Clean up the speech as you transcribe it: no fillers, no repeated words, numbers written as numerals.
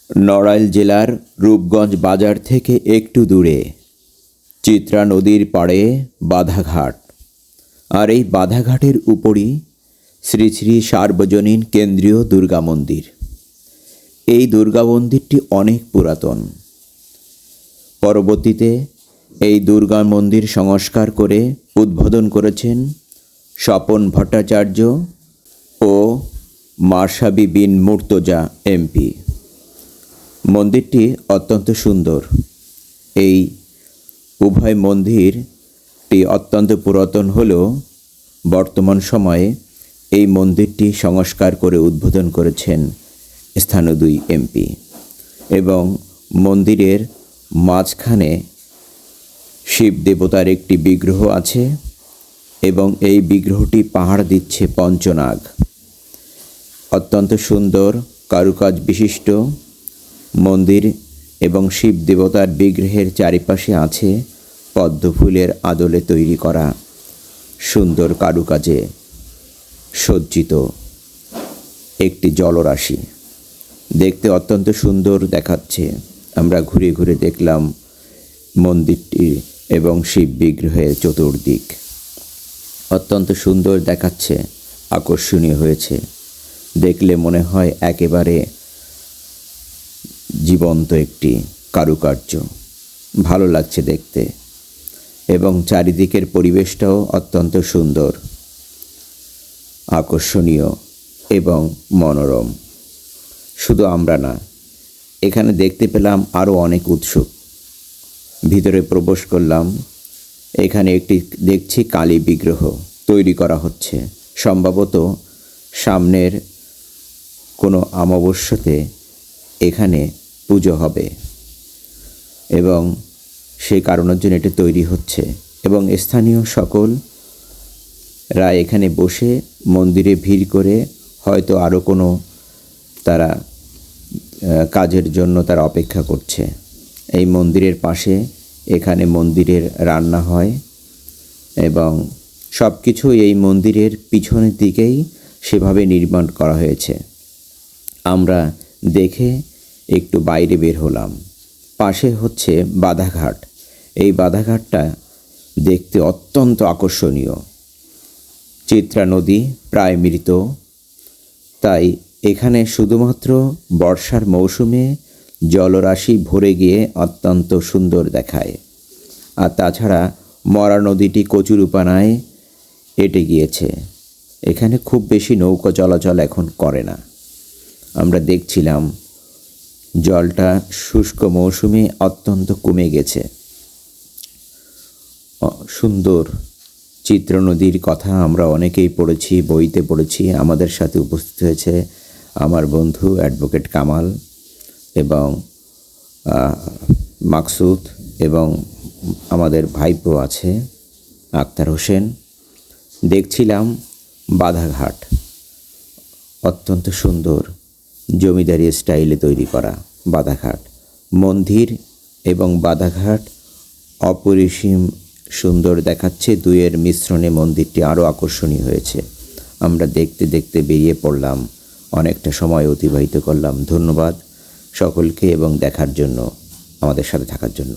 নড়াইল জেলার রূপগঞ্জ বাজার থেকে একটু দূরে চিত্রা নদীর পাড়ে বাধাঘাট। আর এই বাধাঘাটের উপরই শ্রী শ্রী সার্বজনীন কেন্দ্রীয় দুর্গা মন্দির। এই দুর্গা মন্দিরটি অনেক পুরাতন। পরবর্তীতে এই দুর্গা মন্দির সংস্কার করে উদ্বোধন করেছেন স্বপন ভট্টাচার্য ও মার্শাবি বিন মুর্তজা এমপি। মন্দিরটি অত্যন্ত সুন্দর। এই উভয় মন্দিরটি অত্যন্ত পুরাতন হলেও বর্তমান সময়ে এই মন্দিরটি সংস্কার করে উদ্বোধন করেছেন স্থানীয় 2 এমপি। এবং মন্দিরের মাঝখানে শিব দেবতার একটি বিগ্রহ আছে এবং এই বিগ্রহটি পাহাড় দিচ্ছে পঞ্চনাগ। অত্যন্ত সুন্দর কারুকাজ বিশিষ্ট মন্দির এবং শিব দেবতার বিগ্রহের চারিপাশে আছে পদ্ম ফুলের আদলে তৈরি করা সুন্দর কারুকাজে সজ্জিত একটি জলরাশি। দেখতে অত্যন্ত সুন্দর দেখাচ্ছে। আমরা ঘুরে ঘুরে দেখলাম মন্দিরটি এবং শিব বিগ্রহের চতুর্দিক। অত্যন্ত সুন্দর দেখাচ্ছে, আকর্ষণীয় হয়েছে। দেখলে মনে হয় একেবারে জীবন্ত একটি কারুকার্য। ভালো লাগছে দেখতে এবং চারিদিকের পরিবেশটাও অত্যন্ত সুন্দর, আকর্ষণীয় এবং মনোরম। শুধু আমরা না, এখানে দেখতে পেলাম আরও অনেক উৎসুক। ভিতরে প্রবেশ করলাম। এখানে একটি দেখছি কালী বিগ্রহ তৈরি করা হচ্ছে। সম্ভবত সামনের কোনো অমাবস্যাতে এখানে পুজো হবে এবং সেই কারণের জন্য এটি তৈরি হচ্ছে। এবং স্থানীয় সকলরা এখানে বসে মন্দিরে ভিড় করে হয়তো আরও কোনো তারা কাজের জন্য তারা অপেক্ষা করছে। এই মন্দিরের পাশে এখানে মন্দিরের রান্না হয় এবং সব কিছু এই মন্দিরের পিছনের দিকেই সেভাবে নির্মাণ করা হয়েছে। আমরা দেখে একটু বাইরে বের হলাম। পাশে হচ্ছে বাধাঘাট। এই বাধাঘাটটা দেখতে অত্যন্ত আকর্ষণীয়। চিত্রা নদী প্রায় মৃত, তাই এখানে শুধুমাত্র বর্ষার মৌসুমে জলরাশি ভরে গিয়ে অত্যন্ত সুন্দর দেখায়। আর তাছাড়া মরা নদীটি কচুরিপানায় এঁটে গিয়েছে। এখানে খুব বেশি নৌকা চলাচল এখন করে না। আমরা দেখছিলাম জলটা শুষ্ক মৌসুমে অত্যন্ত কমে গেছে। সুন্দর চিত্র নদীর কথা আমরা অনেকেই পড়েছি, বইতে পড়েছি। আমাদের সাথে উপস্থিত হয়েছে আমার বন্ধু অ্যাডভোকেট কামাল এবং মাকসুদ এবং আমাদের ভাইপো আছে আক্তার হোসেন। দেখছিলাম বাধাঘাট অত্যন্ত সুন্দর জমিদারি স্টাইলে তৈরি করা বাধাঘাট। মন্দির এবং বাধাঘাট অপরিসীম সুন্দর দেখাচ্ছে। দুয়ের মিশ্রণে মন্দিরটি আরও আকর্ষণীয় হয়েছে। আমরা দেখতে দেখতে বেরিয়ে পড়লাম, অনেকটা সময় অতিবাহিত করলাম। ধন্যবাদ সকলকে এবং দেখার জন্য, আমাদের সাথে থাকার জন্য।